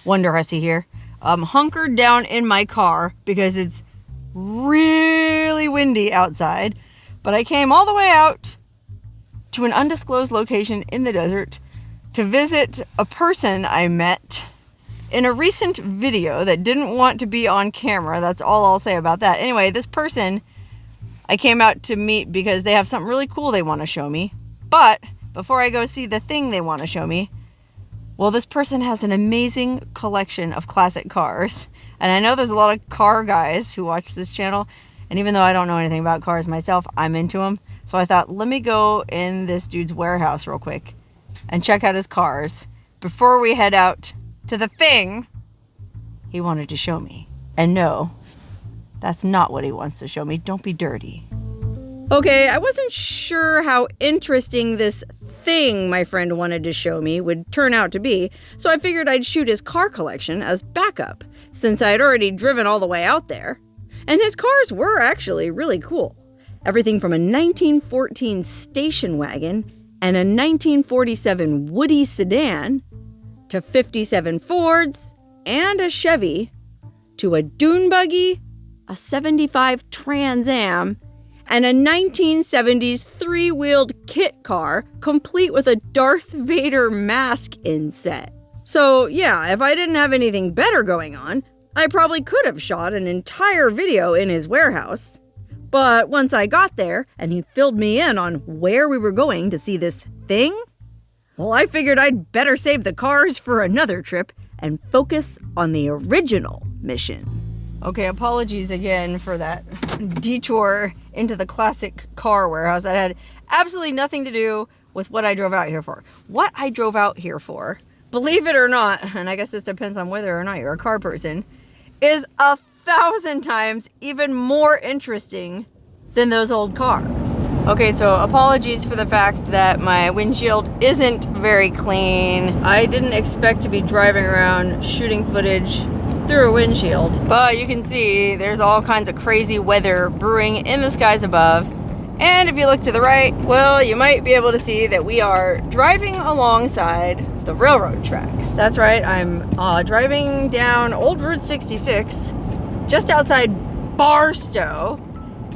Wonderhussy here. Hunkered down in my car because it's really windy outside. But I came all the way out to an undisclosed location in the desert to visit a person I met in a recent video that didn't want to be on camera. That's all I'll say about that. Anyway, this person I came out to meet because they have something really cool they want to show me. But before I go see the thing they want to show me, well, this person has an amazing collection of classic cars. And I know there's a lot of car guys who watch this channel. And even though I don't know anything about cars myself, I'm into them. So I thought, let me go in this dude's warehouse real quick and check out his cars before we head out to the thing he wanted to show me. And no, that's not what he wants to show me. Don't be dirty. Okay, I wasn't sure how interesting this thing my friend wanted to show me would turn out to be, so I figured I'd shoot his car collection as backup, since I'd already driven all the way out there. And his cars were actually really cool. Everything from a 1914 station wagon and a 1947 Woody sedan, to 57 Fords and a Chevy, to a dune buggy, a 75 Trans Am, and a 1970s three-wheeled kit car, complete with a Darth Vader mask inset. So yeah, if I didn't have anything better going on, I probably could have shot an entire video in his warehouse. But once I got there, and he filled me in on where we were going to see this thing, well, I figured I'd better save the cars for another trip and focus on the original mission. Okay, apologies again for that detour into the classic car warehouse that had absolutely nothing to do with what I drove out here for. What I drove out here for, believe it or not, and I guess this depends on whether or not you're a car person, is 1,000 times even more interesting than those old cars. Okay, so apologies for the fact that my windshield isn't very clean. I didn't expect to be driving around shooting footage through a windshield, but you can see there's all kinds of crazy weather brewing in the skies above. And if you look to the right, well, you might be able to see that we are driving alongside the railroad tracks. That's right, I'm driving down Old Route 66 just outside Barstow.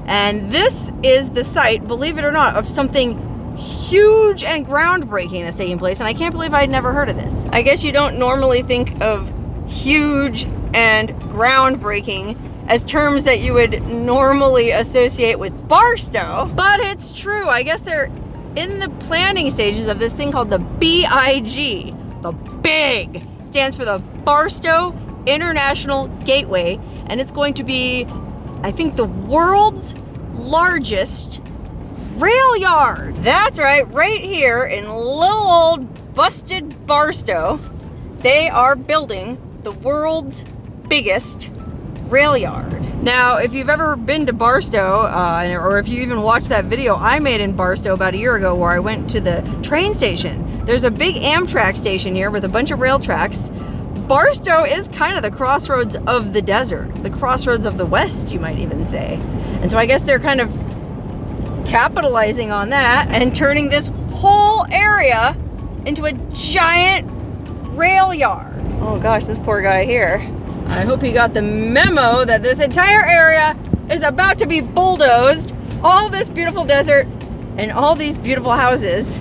And this is the site, believe it or not, of something huge and groundbreaking that's taking place. And I can't believe I'd never heard of this. I guess you don't normally think of huge and groundbreaking as terms that you would normally associate with Barstow, but it's true. I guess they're in the planning stages of this thing called the BIG. The BIG stands for the Barstow International Gateway, and it's going to be, I think, the world's largest Railyard. That's right here in little old busted Barstow, they are building the world's biggest Railyard. Now, if you've ever been to Barstow, or if you even watched that video I made in Barstow about a year ago where I went to the train station, there's a big Amtrak station here with a bunch of rail tracks. Barstow is kind of the crossroads of the desert, the crossroads of the West, you might even say. And so I guess they're kind of capitalizing on that and turning this whole area into a giant rail yard. Oh gosh, this poor guy here. I hope he got the memo that this entire area is about to be bulldozed, all this beautiful desert and all these beautiful houses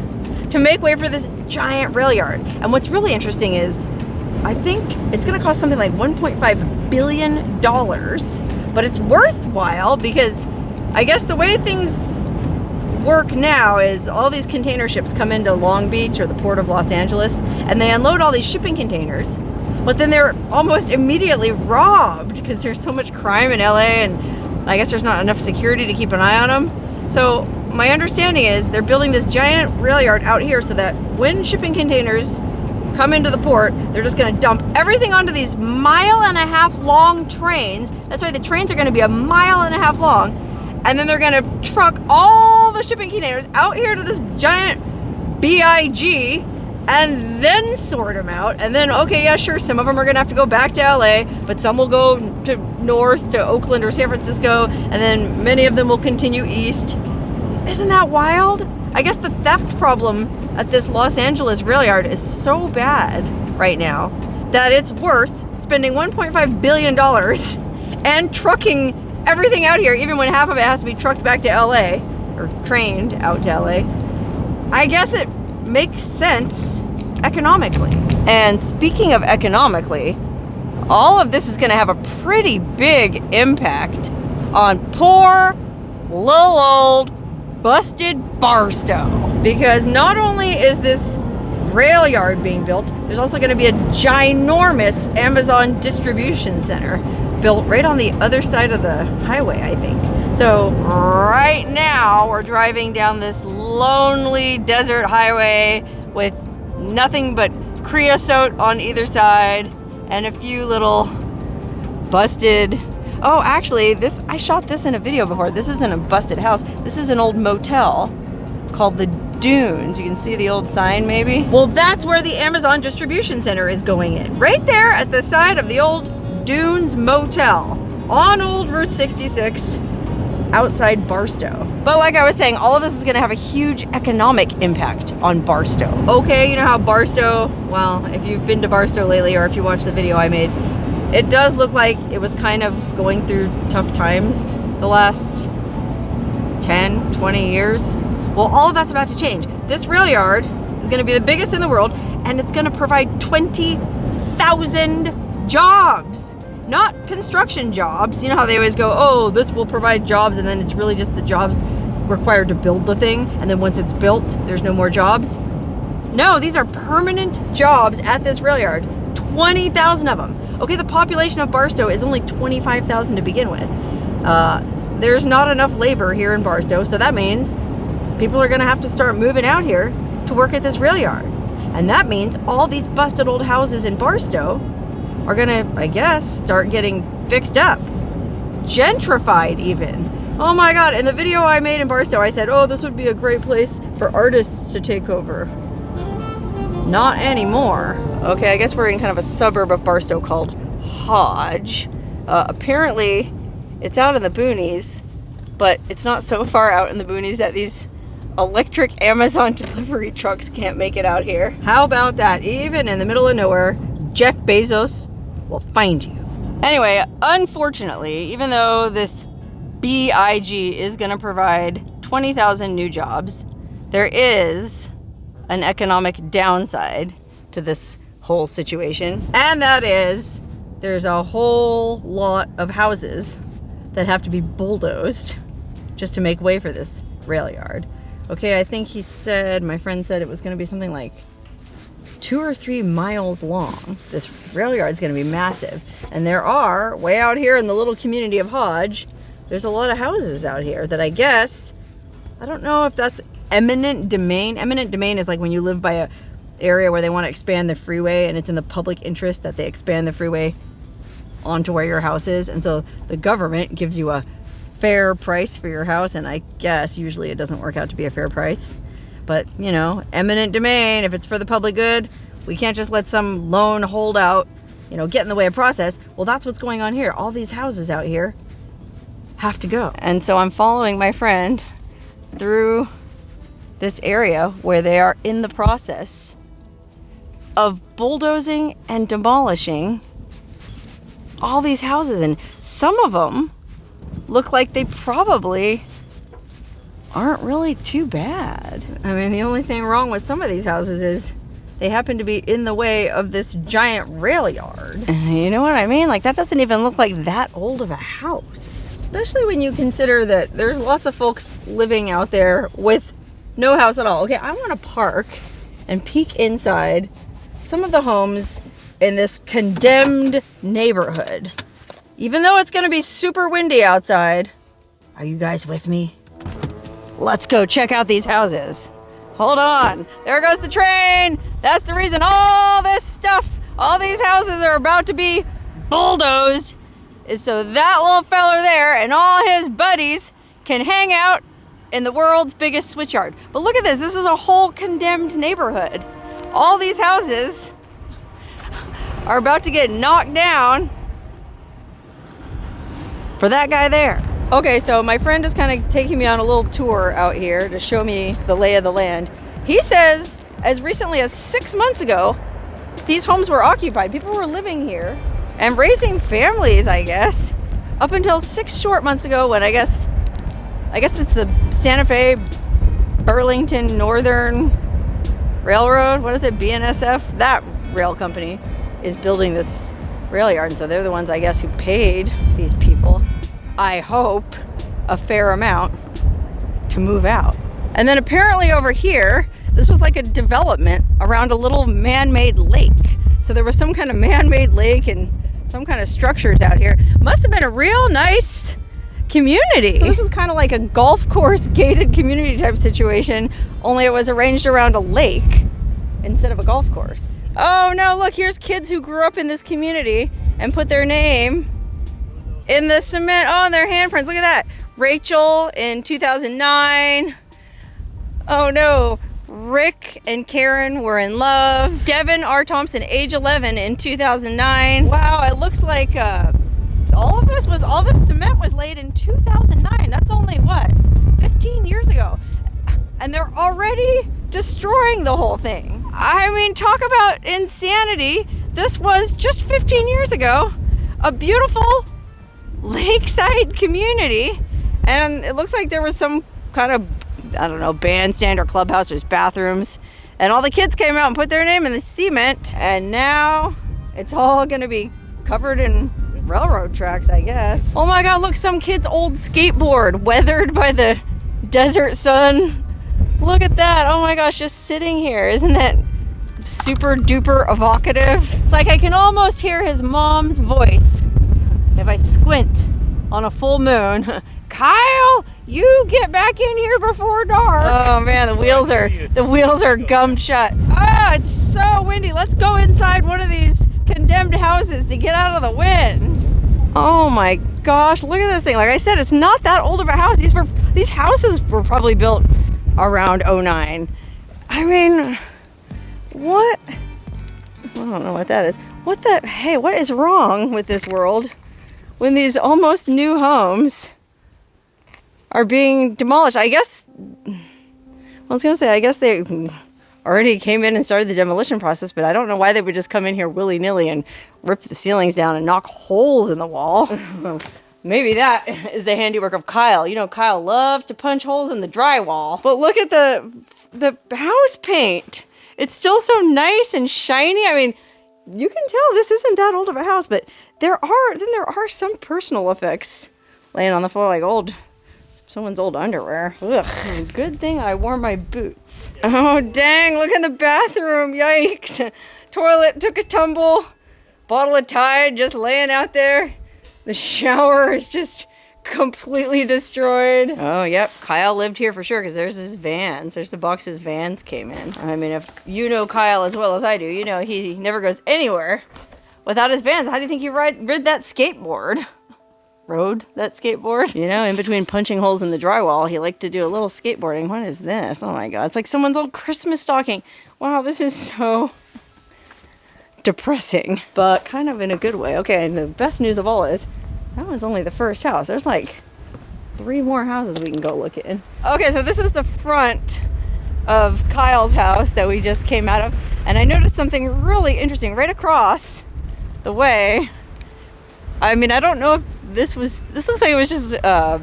to make way for this giant rail yard. And what's really interesting is I think it's going to cost something like $1.5 billion, but it's worthwhile because I guess the way things work now is all these container ships come into Long Beach or the port of Los Angeles and they unload all these shipping containers, but then they're almost immediately robbed because there's so much crime in LA and I guess there's not enough security to keep an eye on them. So my understanding is they're building this giant rail yard out here so that when shipping containers come into the port, they're just going to dump everything onto these 1.5 mile long trains. That's why the trains are going to be 1.5 mile long. And then they're going to truck all the shipping containers out here to this giant BIG and then sort them out. And then, okay, yeah, sure, some of them are going to have to go back to LA, but some will go to north to Oakland or San Francisco, and then many of them will continue east. Isn't that wild? I guess the theft problem at this Los Angeles rail yard is so bad right now that it's worth spending $1.5 billion and trucking everything out here, even when half of it has to be trucked back to LA, or trained out to LA. I guess it makes sense economically. And speaking of economically, all of this is going to have a pretty big impact on poor, little old, busted Barstow. Because not only is this Railyard being built, there's also going to be a ginormous Amazon distribution center built right on the other side of the highway, I think. So right now we're driving down this lonely desert highway with nothing but creosote on either side and a few little busted... Oh, actually, I shot this in a video before. This isn't a busted house. This is an old motel called the Dunes. You can see the old sign, maybe. Well, that's where the Amazon distribution center is going in. Right there at the side of the old Dunes Motel on Old Route 66 outside Barstow. But like I was saying, all of this is going to have a huge economic impact on Barstow. Okay, you know how Barstow, well, if you've been to Barstow lately or if you watched the video I made, it does look like it was kind of going through tough times the last 10, 20 years. Well, all of that's about to change. This Railyard is going to be the biggest in the world, and it's going to provide 20,000 jobs. Not construction jobs. You know how they always go, oh, this will provide jobs, and then it's really just the jobs required to build the thing, and then once it's built, there's no more jobs. No, these are permanent jobs at this Railyard. 20,000 of them. Okay, the population of Barstow is only 25,000 to begin with. There's not enough labor here in Barstow, so that means people are going to have to start moving out here to work at this Railyard. And that means all these busted old houses in Barstow are going to, I guess, start getting fixed up. Gentrified, even. Oh my God, in the video I made in Barstow, I said, oh, this would be a great place for artists to take over. Not anymore. Okay, I guess we're in kind of a suburb of Barstow called Hodge. Apparently, it's out in the boonies, but it's not so far out in the boonies that these electric Amazon delivery trucks can't make it out here. How about that? Even in the middle of nowhere, Jeff Bezos will find you. Anyway, unfortunately, even though this BIG is going to provide 20,000 new jobs, there is an economic downside to this whole situation. And that is, there's a whole lot of houses that have to be bulldozed just to make way for this Railyard. Okay, I think my friend said it was going to be something like 2 or 3 miles long. This Railyard's going to be massive. And there are, way out here in the little community of Hodge, there's a lot of houses out here that I guess, I don't know if that's eminent domain. Eminent domain is like when you live by a area where they want to expand the freeway and it's in the public interest that they expand the freeway onto where your house is. And so the government gives you a fair price for your house, and I guess usually it doesn't work out to be a fair price. But, you know, eminent domain, if it's for the public good, we can't just let some lone holdout, get in the way of process. Well, that's what's going on here. All these houses out here have to go. And so I'm following my friend through this area where they are in the process of bulldozing and demolishing all these houses, and some of them look like they probably aren't really too bad. I mean, the only thing wrong with some of these houses is they happen to be in the way of this giant Railyard. You know what I mean? Like, that doesn't even look like that old of a house. Especially when you consider that there's lots of folks living out there with no house at all. Okay, I want to park and peek inside some of the homes in this condemned neighborhood. Even though it's going to be super windy outside. Are you guys with me? Let's go check out these houses. Hold on. There goes the train. That's the reason all this stuff, all these houses are about to be bulldozed, is so that little feller there and all his buddies can hang out in the world's biggest switchyard. But look at this. This is a whole condemned neighborhood. All these houses are about to get knocked down for that guy there. Okay, so my friend is kind of taking me on a little tour out here to show me the lay of the land. He says as recently as 6 months ago, these homes were occupied. People were living here and raising families, I guess, up until 6 short months ago when I guess it's the Santa Fe Burlington Northern Railroad. What is it? BNSF? That rail company is building this rail yard. And so they're the ones, I guess, who paid these people, I hope, a fair amount to move out. And then apparently over here, this was like a development around a little man-made lake. So there was some kind of man-made lake and some kind of structures out here. Must have been a real nice community. So this was kind of like a golf course gated community type situation, only it was arranged around a lake instead of a golf course. Oh no, look, here's kids who grew up in this community and put their name in the cement. Oh, and their handprints, look at that. Rachel in 2009. Oh no, Rick and Karen were in love. Devin R. Thompson, age 11 in 2009. Wow, it looks like all the cement was laid in 2009. That's only what, 15 years ago. And they're already destroying the whole thing. I mean, talk about insanity. This was just 15 years ago, a beautiful lakeside community. And it looks like there was some kind of, I don't know, bandstand or clubhouse. There's bathrooms. And all the kids came out and put their name in the cement. And now it's all gonna be covered in railroad tracks, I guess. Oh my God, look, some kid's old skateboard weathered by the desert sun. Look at that. Oh my gosh, just sitting here. Isn't that super duper evocative? It's like I can almost hear his mom's voice if I squint on a full moon. Kyle, you get back in here before dark. Oh man, the wheels are gummed shut. Ah, it's so windy. Let's go inside one of these condemned houses to get out of the wind. Oh my gosh, look at this thing. Like I said, it's not that old of a house. These houses were probably built around 09. I mean, what? I don't know what that is. Hey, what is wrong with this world when these almost new homes are being demolished? I guess they already came in and started the demolition process, but I don't know why they would just come in here willy-nilly and rip the ceilings down and knock holes in the wall. Maybe that is the handiwork of Kyle. You know, Kyle loves to punch holes in the drywall. But look at the house paint. It's still so nice and shiny. I mean, you can tell this isn't that old of a house, but there are some personal effects laying on the floor, like someone's old underwear. Ugh. Good thing I wore my boots. Oh, dang, look in the bathroom. Yikes. Toilet took a tumble. Bottle of Tide just laying out there. The shower is just completely destroyed. Oh, yep. Kyle lived here for sure because there's his vans. There's the box his vans came in. I mean, if you know Kyle as well as I do, you know he never goes anywhere without his vans. How do you think he rode that skateboard? Rode that skateboard? You know, in between punching holes in the drywall, he liked to do a little skateboarding. What is this? Oh my God. It's like someone's old Christmas stocking. Wow, this is so depressing, but kind of in a good way. Okay, and the best news of all is that was only the first house. There's like 3 more houses we can go look in. Okay, so this is the front of Kyle's house that we just came out of, and I noticed something really interesting right across the way. I mean, I don't know if this looks like it was just a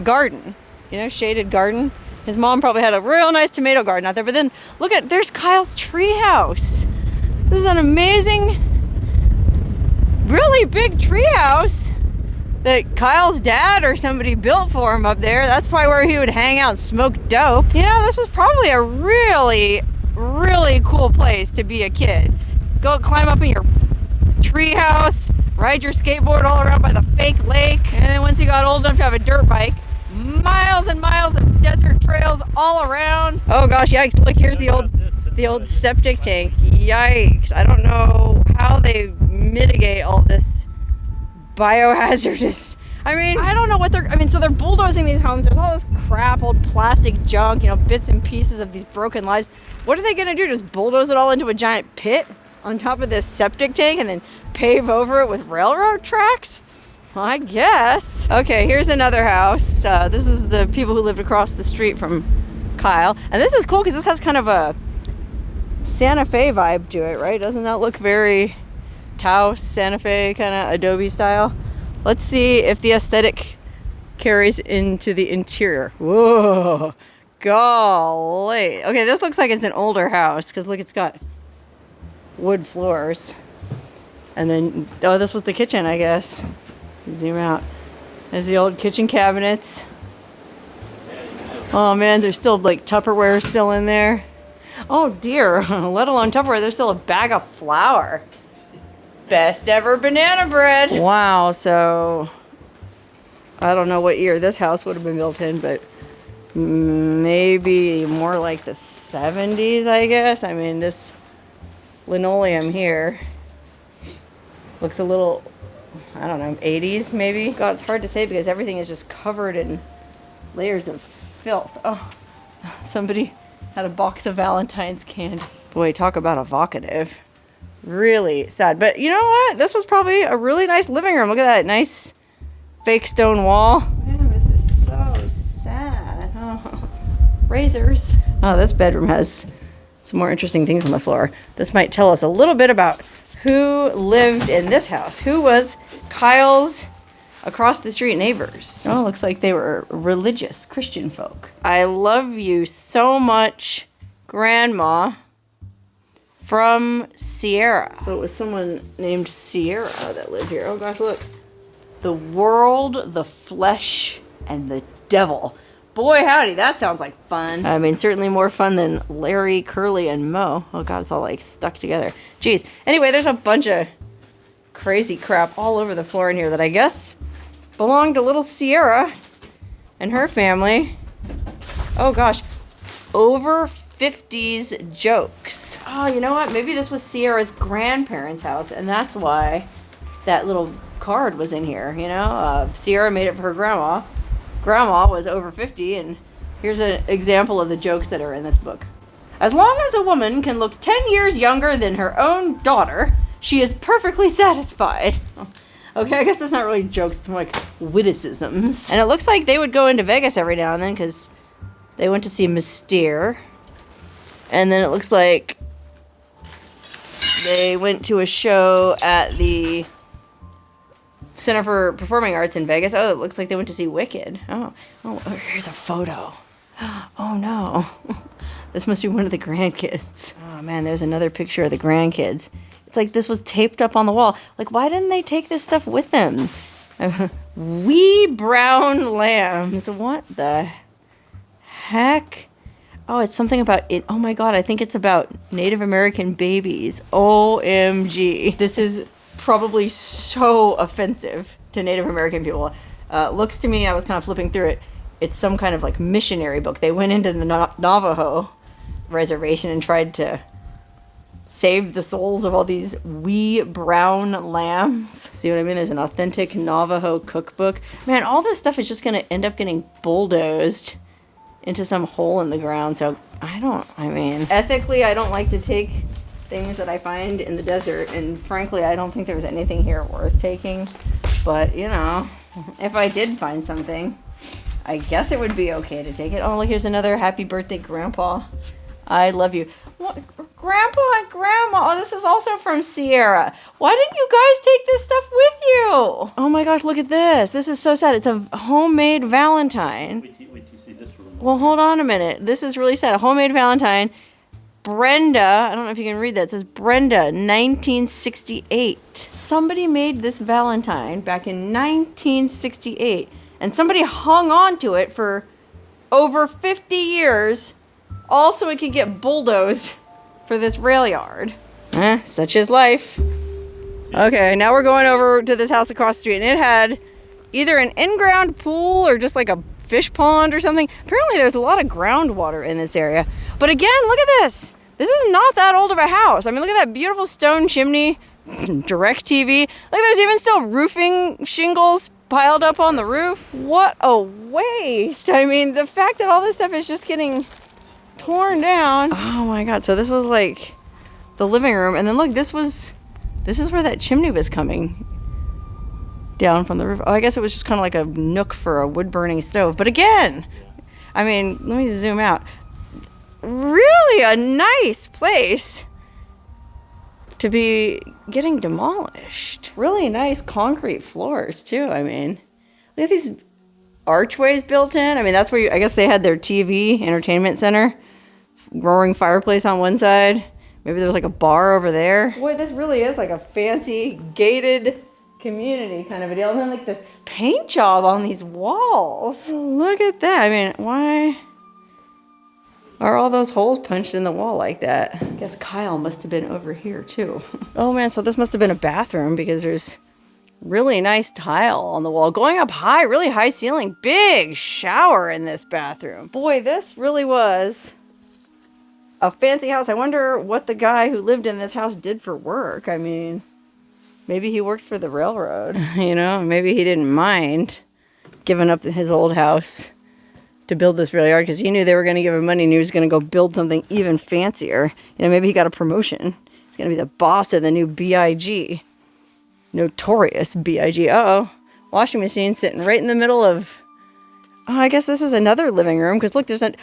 garden, you know, shaded garden. His mom probably had a real nice tomato garden out there, but then look there's Kyle's tree house. This is an amazing, really big tree house that Kyle's dad or somebody built for him up there. That's probably where he would hang out and smoke dope. You know, this was probably a really, really cool place to be a kid. Go climb up in your tree house, ride your skateboard all around by the fake lake, and then once you got old enough to have a dirt bike, miles and miles of desert trails all around. Oh gosh, yikes, look, here's the old septic tank. Yikes, I don't know how they mitigate all this biohazardous. I mean, I don't know what so they're bulldozing these homes. There's all this crap, old plastic junk, you know, bits and pieces of these broken lives. What are they gonna do, just bulldoze it all into a giant pit on top of this septic tank and then pave over it with railroad tracks? Well, I guess. Okay, here's another house. This is the people who lived across the street from Kyle. And this is cool because this has kind of a Santa Fe vibe to it, right? Doesn't that look very Taos, Santa Fe kind of Adobe style? Let's see if the aesthetic carries into the interior. Whoa, golly. Okay, this looks like it's an older house because look, it's got wood floors. And then, oh, this was the kitchen, I guess. Zoom out. There's the old kitchen cabinets. Oh man, there's still like Tupperware still in there. Oh dear, let alone Tupperware, there's still a bag of flour. Best ever banana bread. Wow, so I don't know what year this house would have been built in, but maybe more like the 70s, I guess. I mean, this linoleum here looks a little, I don't know, 80s maybe. God, it's hard to say because everything is just covered in layers of filth. Oh, somebody had a box of Valentine's candy. Boy, talk about evocative. Really sad. But you know what? This was probably a really nice living room. Look at that nice fake stone wall. Man, this is so sad. Oh, razors. Oh, this bedroom has some more interesting things on the floor. This might tell us a little bit about who lived in this house. Who was Kyle's across the street neighbors? Oh, looks like they were religious Christian folk. I love you so much, Grandma, from Sierra. So it was someone named Sierra that lived here. Oh gosh, look. The world, the flesh, and the devil. Boy, howdy, that sounds like fun. I mean, certainly more fun than Larry, Curly, and Mo. Oh god, it's all like stuck together. Jeez. Anyway, there's a bunch of crazy crap all over the floor in here that I guess belonged to little Sierra and her family. Oh gosh, over 50s jokes. Oh, you know what? Maybe this was Sierra's grandparents' house, and that's why that little card was in here, you know? Sierra made it for her grandma. Grandma was over 50, and here's an example of the jokes that are in this book. As long as a woman can look 10 years younger than her own daughter, she is perfectly satisfied. Okay, I guess that's not really jokes, it's more like witticisms. And it looks like they would go into Vegas every now and then because they went to see Mystere. And then it looks like they went to a show at the Center for Performing Arts in Vegas. Oh, it looks like they went to see Wicked. Oh, here's a photo. Oh no. This must be one of the grandkids. Oh man, there's another picture of the grandkids. It's like this was taped up on the wall. Like, why didn't they take this stuff with them? Wee brown lambs. What the heck? Oh, it's something about it. Oh my god, I think it's about Native American babies. OMG. This is probably so offensive to Native American people. Looks to me, I was kind of flipping through it, it's some kind of like missionary book. They went into the Navajo reservation and tried to save the souls of all these wee brown lambs. See what I mean? There's an authentic Navajo cookbook. Man, all this stuff is just going to end up getting bulldozed into some hole in the ground. So I mean, ethically, I don't like to take things that I find in the desert. And frankly, I don't think there was anything here worth taking. But, you know, if I did find something, I guess it would be okay to take it. Oh, look, here's another happy birthday, Grandpa. I love you. What? Grandpa and Grandma. Oh, this is also from Sierra. Why didn't you guys take this stuff with you? Oh my gosh, look at this. This is so sad. It's a homemade Valentine. Wait till you see this one. Well, hold on a minute. This is really sad. A homemade Valentine. Brenda, I don't know if you can read that. It says Brenda, 1968. Somebody made this Valentine back in 1968. And somebody hung on to it for over 50 years. Also, it could get bulldozed for this Railyard. Such is life. Okay, now we're going over to this house across the street, and it had either an in-ground pool or just like a fish pond or something. Apparently, there's a lot of groundwater in this area. But again, look at this. This is not that old of a house. I mean, look at that beautiful stone chimney, direct TV. Like, there's even still roofing shingles piled up on the roof. What a waste. I mean, the fact that all this stuff is just getting torn down. Oh my god. So this was like the living room, and then look, this is where that chimney was coming down from the roof. Oh, I guess it was just kind of like a nook for a wood burning stove. But again, I mean, let me zoom out. really a nice place to be getting demolished. Really nice concrete floors too. I mean, look at these archways built in. I mean, that's where I guess they had their TV entertainment center, roaring fireplace on one side. Maybe there was like a bar over there. Boy, this really is like a fancy gated community kind of a deal. And then like this paint job on these walls. Look at that. I mean, why are all those holes punched in the wall like that? I guess Kyle must have been over here too. Oh man, so this must have been a bathroom because there's really nice tile on the wall. Going up high, really high ceiling. Big shower in this bathroom. Boy, this really was a fancy house. I wonder what the guy who lived in this house did for work. I mean, maybe he worked for the railroad, you know? Maybe he didn't mind giving up his old house to build this Railyard because he knew they were going to give him money and he was going to go build something even fancier. You know, maybe he got a promotion. He's going to be the boss of the new BIG. Notorious BIG. Uh-oh. Washing machine sitting right in the middle of... Oh, I guess this is another living room because look, there's an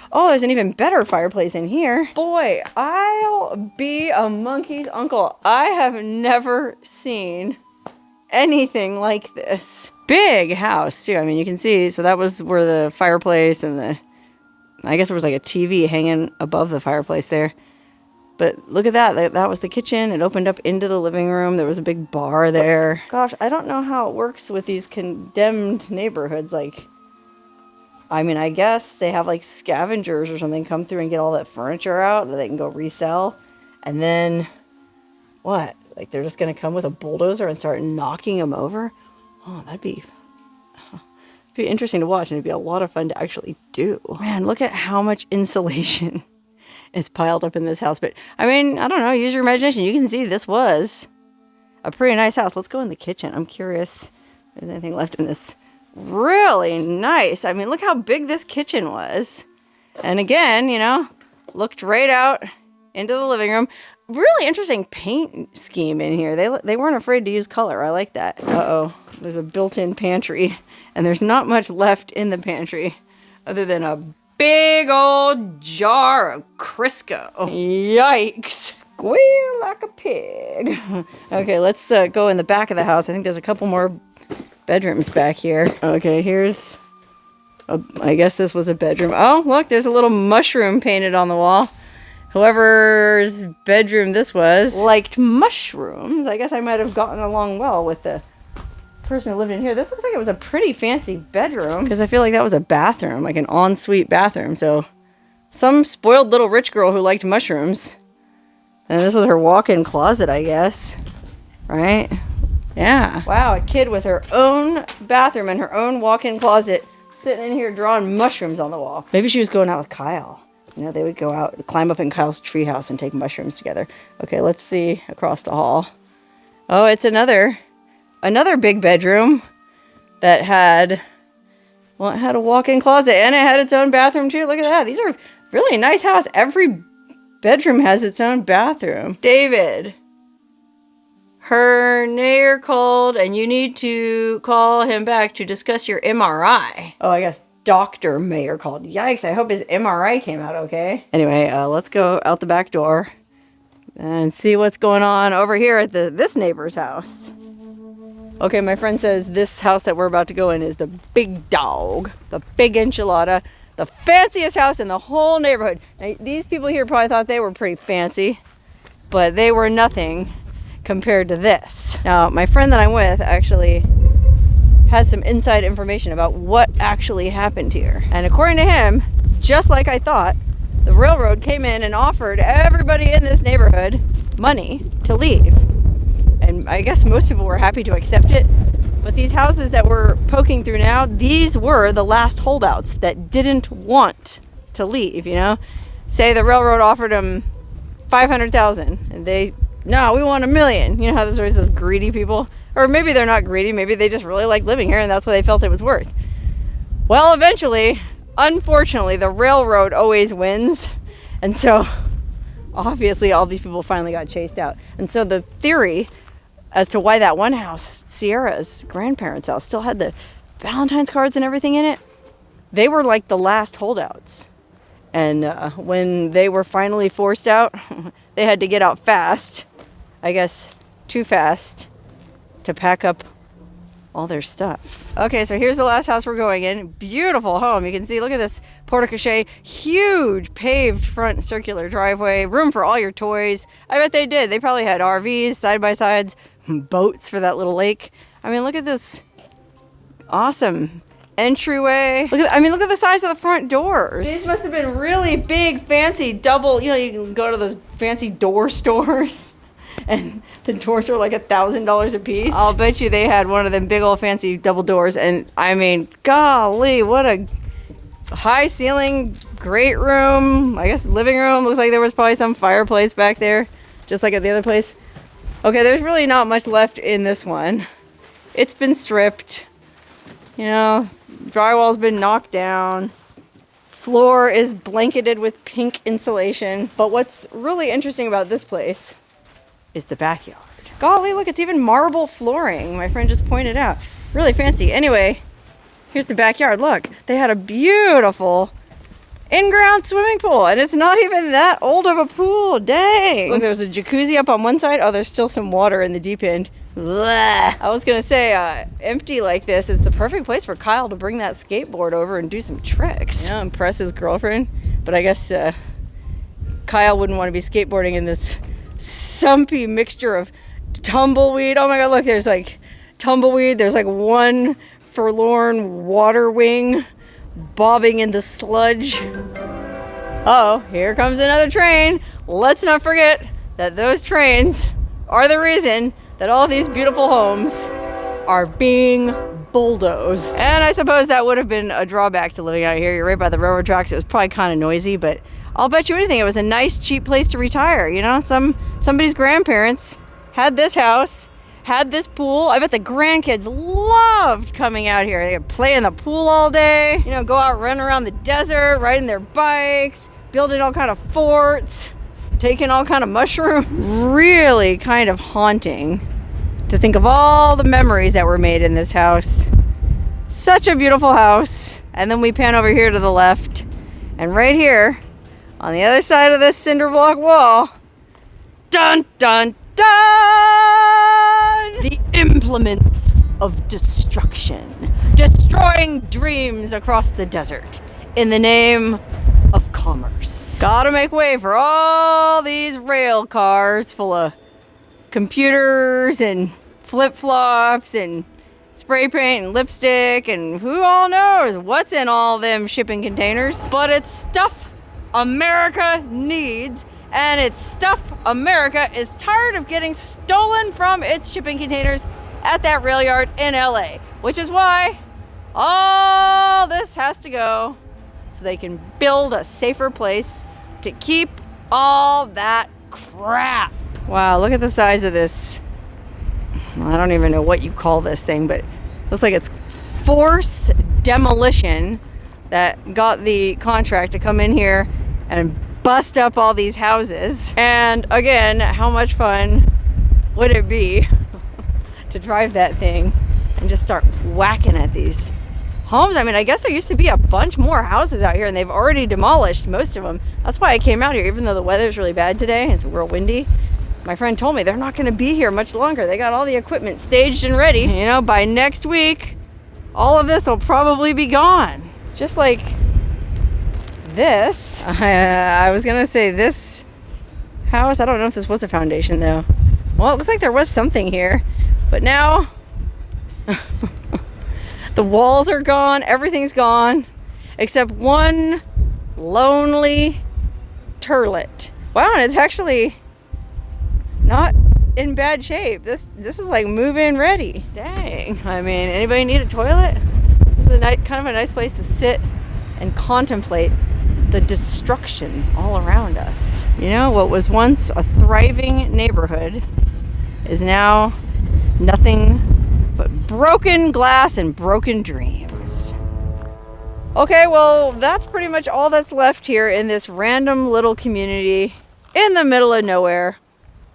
even better fireplace in here. Boy, I'll be a monkey's uncle. I have never seen anything like this. Big house too. I mean, you can see, so that was where the fireplace and I guess there was like a TV hanging above the fireplace there. But look at that. That was the kitchen. It opened up into the living room. There was a big bar there. Gosh, I don't know how it works with these condemned neighborhoods. Like, I mean, I guess they have like scavengers or something come through and get all that furniture out that they can go resell. And then, what? Like they're just going to come with a bulldozer and start knocking them over? Oh, that'd be interesting to watch and it'd be a lot of fun to actually do. Man, look at how much insulation is piled up in this house. But, I mean, I don't know. Use your imagination. You can see this was a pretty nice house. Let's go in the kitchen. I'm curious if there's anything left in this. Really nice. I mean, look how big this kitchen was. And again, you know, looked right out into the living room. Really interesting paint scheme in here. They weren't afraid to use color. I like that. Uh-oh. There's a built-in pantry. And there's not much left in the pantry other than a big old jar of Crisco. Yikes. Squeal like a pig. Okay, let's go in the back of the house. I think there's a couple more bedrooms back here. Okay, here's... I guess this was a bedroom. Oh, look, there's a little mushroom painted on the wall. Whoever's bedroom this was liked mushrooms. I guess I might have gotten along well with the person who lived in here. This looks like it was a pretty fancy bedroom because I feel like that was a bathroom, like an ensuite bathroom. So some spoiled little rich girl who liked mushrooms. And this was her walk-in closet, I guess. Right? Yeah. Wow, a kid with her own bathroom and her own walk-in closet sitting in here drawing mushrooms on the wall. Maybe she was going out with Kyle. You know, they would go out, climb up in Kyle's treehouse and take mushrooms together. Okay, let's see across the hall. Oh, it's another big bedroom that had, well, it had a walk-in closet and it had its own bathroom too. Look at that. These are really nice house. Every bedroom has its own bathroom. David, her neighbor called and you need to call him back to discuss your MRI. Oh, I guess Dr. Mayer called. Yikes, I hope his MRI came out okay. Anyway, let's go out the back door and see what's going on over here at this neighbor's house. Okay, my friend says this house that we're about to go in is the big dog, the big enchilada, the fanciest house in the whole neighborhood. Now, these people here probably thought they were pretty fancy, but they were nothing compared to this. Now, my friend that I'm with actually has some inside information about what actually happened here. And according to him, just like I thought, the railroad came in and offered everybody in this neighborhood money to leave. And I guess most people were happy to accept it. But these houses that we're poking through now, these were the last holdouts that didn't want to leave, you know? Say the railroad offered them $500,000 and no, we want $1 million. You know how there's always those greedy people? Or maybe they're not greedy. Maybe they just really like living here and that's what they felt it was worth. Well, eventually, unfortunately, the railroad always wins. And so, obviously, all these people finally got chased out. And so the theory as to why that one house, Sierra's grandparents' house, still had the Valentine's cards and everything in it, they were like the last holdouts. And when they were finally forced out, they had to get out fast. I guess too fast to pack up all their stuff. Okay, so here's the last house we're going in. Beautiful home. You can see, look at this porte-cochere. Huge paved front circular driveway. Room for all your toys. I bet they did. They probably had RVs, side-by-sides, boats for that little lake. I mean, look at this awesome entryway. Look at the size of the front doors. These must have been really big, fancy double, you can go to those fancy door stores and the doors are like $1,000 a piece. I'll bet you they had one of them big old fancy double doors, and I mean, golly, what a high ceiling, great room. I guess living room. Looks like there was probably some fireplace back there, just like at the other place. Okay, there's really not much left in this one. It's been stripped. Drywall's been knocked down. Floor is blanketed with pink insulation. But what's really interesting about this place is the backyard. Golly, look, it's even marble flooring. My friend just pointed out. Really fancy. Anyway, here's the backyard. Look, they had a beautiful in-ground swimming pool, and it's not even that old of a pool. Dang. Look, there's a jacuzzi up on one side. Oh, there's still some water in the deep end. Blah. I was gonna say, empty like this is the perfect place for Kyle to bring that skateboard over and do some tricks. Impress his girlfriend. But I guess Kyle wouldn't want to be skateboarding in this sumpy mixture of tumbleweed. Oh my god, look, there's like tumbleweed. There's like one forlorn water wing bobbing in the sludge. Oh, here comes another train. Let's not forget that those trains are the reason that all these beautiful homes are being bulldozed. And I suppose that would have been a drawback to living out here. You're right by the railroad tracks. It was probably kind of noisy, but I'll bet you anything, it was a nice, cheap place to retire. Somebody's grandparents had this house, had this pool. I bet the grandkids loved coming out here. They could play in the pool all day, go out, run around the desert, riding their bikes, building all kind of forts, taking all kind of mushrooms. Really kind of haunting to think of all the memories that were made in this house. Such a beautiful house. And then we pan over here to the left, and right here on the other side of this cinder block wall, dun dun dun, the implements of destruction, destroying dreams across the desert in the name of commerce. Gotta make way for all these rail cars full of computers and flip-flops and spray paint and lipstick, and who all knows what's in all them shipping containers. But it's stuff America needs, and it's stuff America is tired of getting stolen from its shipping containers at that rail yard in LA, which is why all this has to go so they can build a safer place to keep all that crap. Wow, look at the size of this. I don't even know what you call this thing, but it looks like it's force demolition that got the contract to come in here and bust up all these houses. And again, how much fun would it be to drive that thing and just start whacking at these homes? I mean, I guess there used to be a bunch more houses out here, and they've already demolished most of them. That's why I came out here, even though the weather's really bad today and it's real windy. My friend told me they're not going to be here much longer. They got all the equipment staged and ready. By next week, all of this will probably be gone. Just like this. I was going to say this house. I don't know if this was a foundation, though. Well, it looks like there was something here. But now, the walls are gone. Everything's gone. Except one lonely turlet. Wow, and it's actually not in bad shape. This is like move-in ready. Dang. I mean, anybody need a toilet? This is kind of a nice place to sit and contemplate the destruction all around us. What was once a thriving neighborhood is now nothing but broken glass and broken dreams. Okay, well, that's pretty much all that's left here in this random little community in the middle of nowhere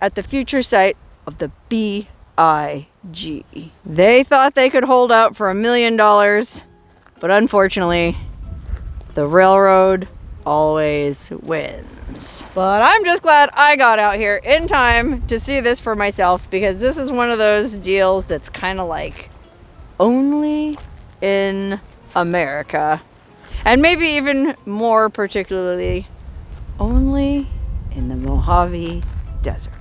at the future site of the BIG. They thought they could hold out for $1 million, but unfortunately, the railroad always wins. But I'm just glad I got out here in time to see this for myself, because this is one of those deals that's kind of like only in America. And maybe even more particularly, only in the Mojave Desert.